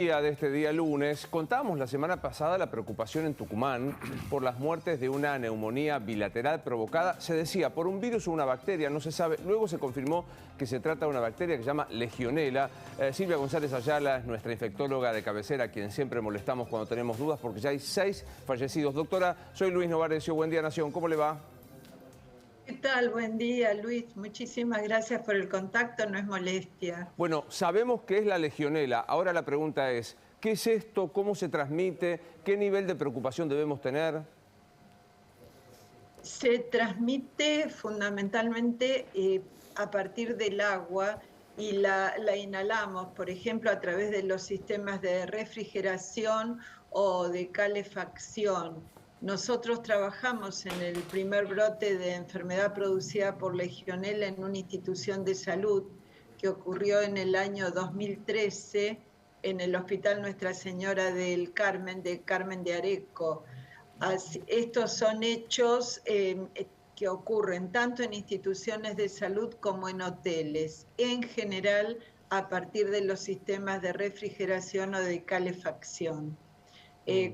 De este día lunes, contábamos la semana pasada la preocupación en Tucumán por las muertes de una neumonía bilateral provocada, se decía, por un virus o una bacteria, no se sabe. Luego se confirmó que se trata de una bacteria que se llama Legionela. Silvia González Ayala es nuestra infectóloga de cabecera, a quien siempre molestamos cuando tenemos dudas, porque ya hay 6 fallecidos. Doctora, soy Luis Novarecio, Buen Día Nación, ¿cómo le va? ¿Qué tal? Buen día, Luis. Muchísimas gracias por el contacto, no es molestia. Bueno, sabemos que es la Legionela. Ahora la pregunta es, ¿qué es esto? ¿Cómo se transmite? ¿Qué nivel de preocupación debemos tener? Se transmite fundamentalmente a partir del agua y la inhalamos, por ejemplo, a través de los sistemas de refrigeración o de calefacción. Nosotros trabajamos en el primer brote de enfermedad producida por Legionela en una institución de salud que ocurrió en el año 2013 en el Hospital Nuestra Señora del Carmen, de Areco. Estos son hechos que ocurren tanto en instituciones de salud como en hoteles, en general a partir de los sistemas de refrigeración o de calefacción.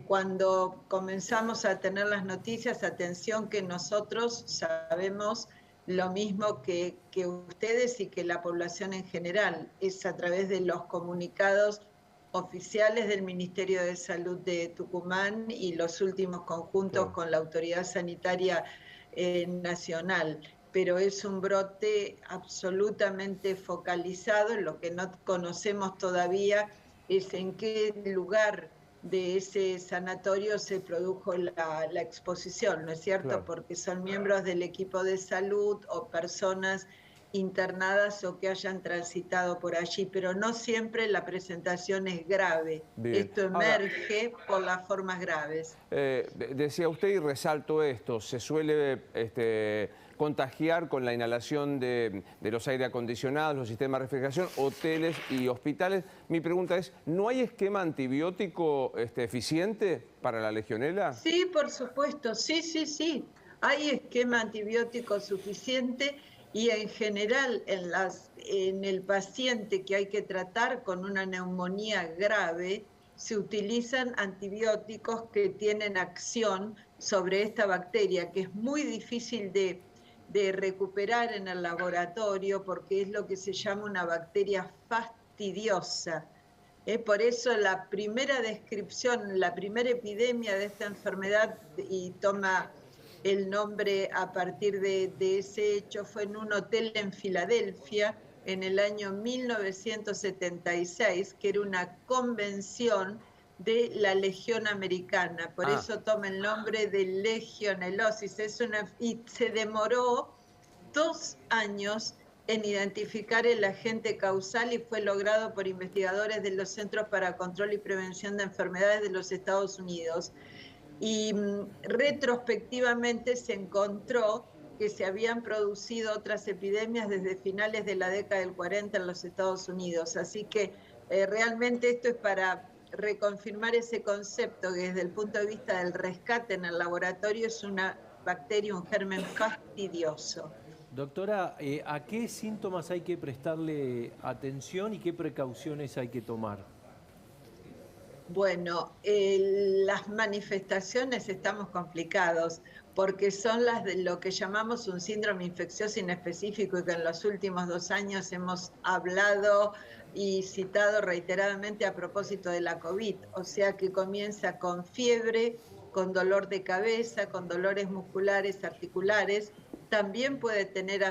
Cuando comenzamos a tener las noticias, atención que nosotros sabemos lo mismo que ustedes y que la población en general, es a través de los comunicados oficiales del Ministerio de Salud de Tucumán y los últimos conjuntos con la Autoridad Sanitaria Nacional. Pero es un brote absolutamente focalizado. Lo que no conocemos todavía es en qué lugar de ese sanatorio se produjo la exposición, ¿no es cierto? Claro. Porque son miembros del equipo de salud o personas internadas o que hayan transitado por allí, pero no siempre la presentación es grave. Bien. Esto Ahora, emerge por las formas graves. decía usted y resalto esto, se suele contagiar con la inhalación de los aire acondicionados, los sistemas de refrigeración, hoteles y hospitales. Mi pregunta es, ¿no hay esquema antibiótico eficiente para la Legionela? Sí, por supuesto, sí. Hay esquema antibiótico suficiente y en general en el paciente que hay que tratar con una neumonía grave, se utilizan antibióticos que tienen acción sobre esta bacteria, que es muy difícil de recuperar en el laboratorio porque es lo que se llama una bacteria fastidiosa. Por eso la primera descripción, la primera epidemia de esta enfermedad, y toma el nombre a partir de ese hecho, fue en un hotel en Filadelfia en el año 1976, que era una convención de la Legión Americana. Por eso toma el nombre de legionelosis. Y se demoró 2 años en identificar el agente causal y fue logrado por investigadores de los Centros para Control y Prevención de Enfermedades de los Estados Unidos. Y retrospectivamente se encontró que se habían producido otras epidemias desde finales de la década del 40 en los Estados Unidos. Así que realmente esto es para reconfirmar ese concepto que desde el punto de vista del rescate en el laboratorio es una bacteria, un germen fastidioso. Doctora, ¿a qué síntomas hay que prestarle atención y qué precauciones hay que tomar? Bueno, las manifestaciones estamos complicados porque son las de lo que llamamos un síndrome infeccioso inespecífico y que en los últimos 2 años hemos hablado y citado reiteradamente a propósito de la COVID. O sea que comienza con fiebre, con dolor de cabeza, con dolores musculares, articulares. También puede tener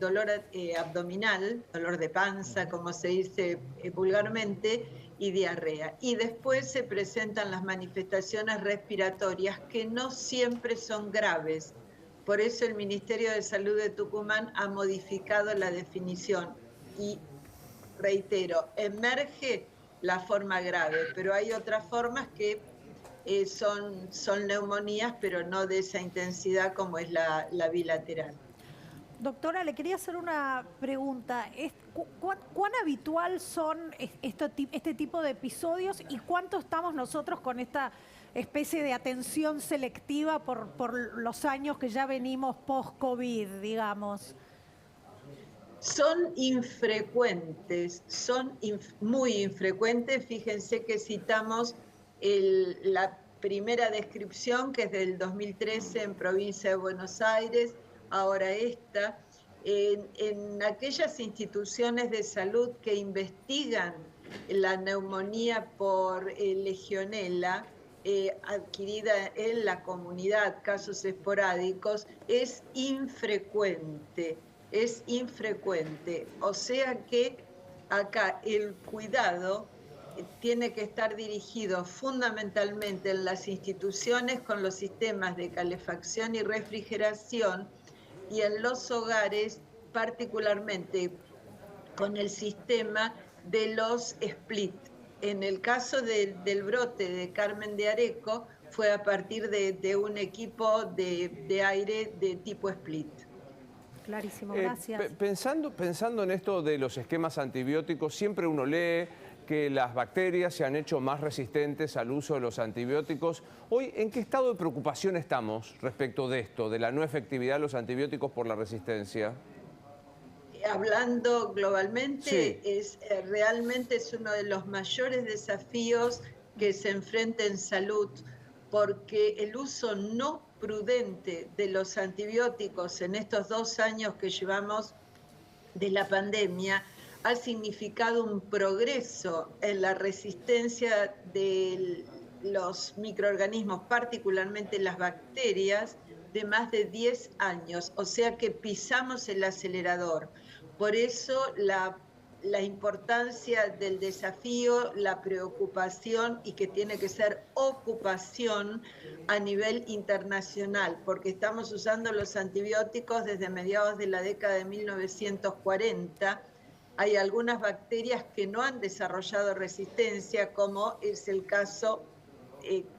dolor abdominal, dolor de panza, como se dice vulgarmente, y diarrea. Y después se presentan las manifestaciones respiratorias que no siempre son graves. Por eso el Ministerio de Salud de Tucumán ha modificado la definición y, reitero, emerge la forma grave, pero hay otras formas que son neumonías, pero no de esa intensidad como es la bilateral. Doctora, le quería hacer una pregunta. ¿Cuán habitual son este tipo de episodios y cuánto estamos nosotros con esta especie de atención selectiva por los años que ya venimos post-COVID, digamos? Son infrecuentes, muy infrecuentes. Fíjense que citamos la primera descripción, que es del 2013 en provincia de Buenos Aires, ahora esta. En aquellas instituciones de salud que investigan la neumonía por legionela adquirida en la comunidad, casos esporádicos, es infrecuente. O sea que acá el cuidado tiene que estar dirigido fundamentalmente en las instituciones con los sistemas de calefacción y refrigeración, y en los hogares particularmente con el sistema de los split. En el caso del brote de Carmen de Areco fue a partir de un equipo de aire de tipo split. Clarísimo, gracias. Pensando en esto de los esquemas antibióticos, siempre uno lee que las bacterias se han hecho más resistentes al uso de los antibióticos. Hoy, ¿en qué estado de preocupación estamos respecto de esto, de la no efectividad de los antibióticos por la resistencia? Hablando globalmente, sí. Realmente es uno de los mayores desafíos que se enfrenta en salud, porque el uso no prudente de los antibióticos en estos 2 años que llevamos de la pandemia ha significado un progreso en la resistencia de los microorganismos, particularmente las bacterias, de más de 10 años. O sea que pisamos el acelerador. Por eso la importancia del desafío, la preocupación, y que tiene que ser ocupación a nivel internacional, porque estamos usando los antibióticos desde mediados de la década de 1940. Hay algunas bacterias que no han desarrollado resistencia, como es el caso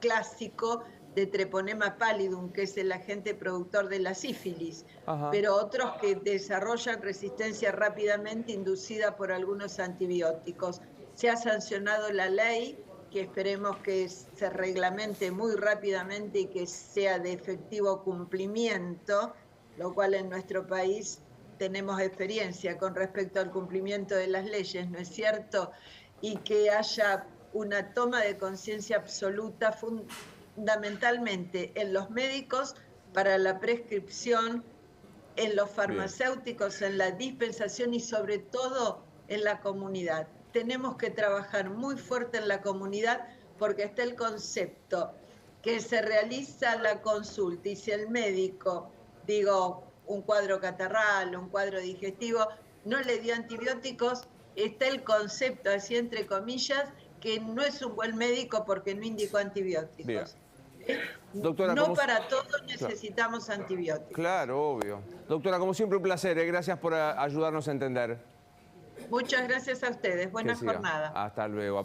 clásico de Treponema pallidum, que es el agente productor de la sífilis. Ajá. Pero otros que desarrollan resistencia rápidamente inducida por algunos antibióticos. Se ha sancionado la ley, que esperemos que se reglamente muy rápidamente y que sea de efectivo cumplimiento, lo cual en nuestro país tenemos experiencia con respecto al cumplimiento de las leyes, ¿no es cierto? Y que haya una toma de conciencia absoluta, fundamentalmente en los médicos para la prescripción, en los farmacéuticos, en la dispensación y sobre todo en la comunidad. Tenemos que trabajar muy fuerte en la comunidad, porque está el concepto que se realiza la consulta y si el médico, un cuadro catarral, un cuadro digestivo, no le dio antibióticos, está el concepto, así entre comillas, que no es un buen médico porque no indicó antibióticos. Doctora, no para todo necesitamos antibióticos. Claro, obvio. Doctora, como siempre, un placer. Gracias por ayudarnos a entender. Muchas gracias a ustedes. Buena jornada. Hasta luego.